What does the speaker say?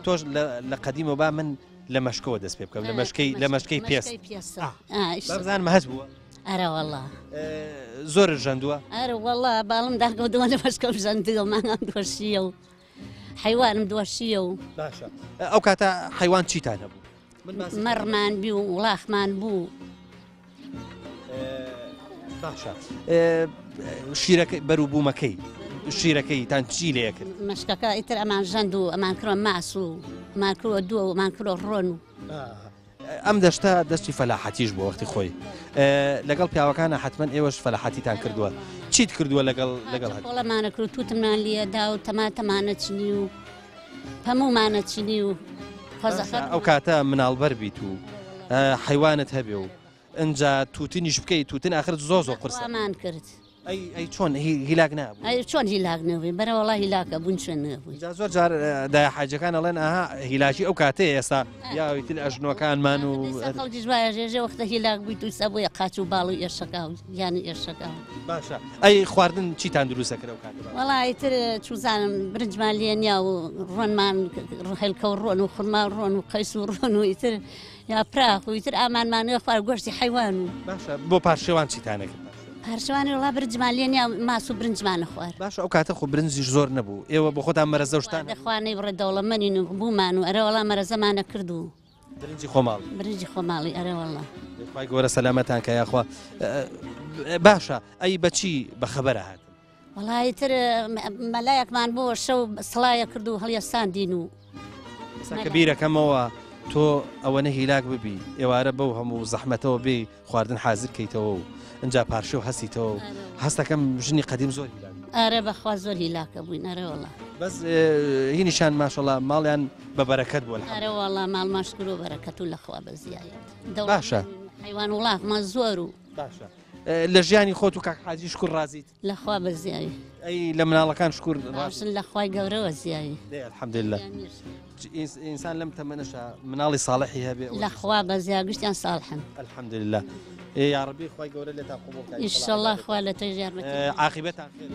تۆش لە قەدیمە با من لە مەشکەوە دەست پێ بکەم لە مەشکەی پێست بزانم هەست بووە ئەرە وەڵا زۆر ژەندووە ئەرە وەڵا باڵم داکەوتەوە لە مەشکەم ژەندووە مانگام دۆشیە و حیوانم دۆشیە و باشە ئەو کاتە حیوان چیتان هەبوو مەڕمان بی و وڵاخمان بوو باشە شیرەکەی بەروبوومەکەی شیرەکەی تان چی لێ کرد مەشکەکە ئیتر ئەمان ژەند و ئەمان کڕۆ ماس و مان کڕۆ دووە و مان کڕۆ ڕۆن و ئەم دەشتا دەستی فەلاحەتیش بۆ وەختی خۆی لەگەڵ پیاوەکانە حتمما ئێوەش فەلاحەتیتان کردووە چیت کردووە لەگەڵ هەڵەمانە کرد توتمان لێدا و تەماتەمانە چنی و هەموومانە چنی و ئەو کاتە مناڵبەر بیت و حیوانت هەبێ و ئەجا تووتنیش بکەیت تووتن ئاخر زۆ قورسامان کرد ئەی چۆن هیلاک نابوو ئەی چۆن هیلاک نەبووی بەرە وەڵا هیلاکە بوون شوێن نەبووی زۆر جار دای حاجەکان ئەڵێن ئاها هیلاکی ئەو کاتەیە ئێستا یاویتر ئەژنۆکانمان و خەڵکیش وایە ژێژێ وەختە هیلاک بوویت و سەبوویە قاچ و باڵی ئێشەکە یانی ئێشەکە باشە ئەی خواردن چیتان دروستە کرد ئەو کاتە وەڵایتر چوزانم برنجمان لێنیا و ڕۆنمان هێلکە و ڕۆن و خورما ڕۆن و قەیس و ڕۆن و ئیتر یا پراخ و ئیتر ئامانمانەوە خوار گۆشتی حیوان و باشە بۆ پاشێوان چیتانە کرد پارشوانی وڵا برنجمان لێنیا ماس و برنجمانە خوار باش ئەو کاتە خۆ برنجیش زۆر نەبوو ئێوە بۆ خۆتان مەرەزە شتان دەخوانەی بڕێ دەوڵەمەنین و بوومان و ئەرە وەڵا مەرەزەمانە کرد و برنجی خۆماڵ برنجی خۆماڵی ئەرە وەڵا خی گەورە سەلامەتان کە یاخوا باشە ئەی بەچی بەخەبەرە هات وەڵایتر مەلایەکمان بۆ شەو سڵایە کرد و هەڵیەستاندین و کە بیرەکەمەوە تۆ ئەوەنە هیلاک ببی ئێوارە بەو هەموو زەحمەتەوە بێ خواردن حازر کەیتەوە و ئەجا پارشە و هەستیتەوە و هەستەکەم ژنی قەدیم زۆر ئارە بەخوا زۆر هیلاکە بووین ئەرە وەڵا بەس هینیشان ماشەڵا ماڵیان بە بەرەکەت بووە ئەرە وەڵا ماڵ ماشکر و بەرەکەت و لەخوا بەزیایەت باشە حیوان وڵاتمان زۆر و باشە لە ژیانی خۆت و کاک حاجی شکر ڕازیت لەخوا بەزیایی ئەی لە مناڵەکان شکر ڕاشن لەخوای گەورەوە زیایی الحەمدلله ئینسان لەم تەمەنەشە مناڵی ساڵحی هەبێ لەخوا بەزیا گشتیان ساڵحن الحەمدلله یا ڕەبی خی گەورە لێتان قوبوڵ کات ئینشەڵڵا خوا لە تۆی ژیارمەتی عاقبەتان خێر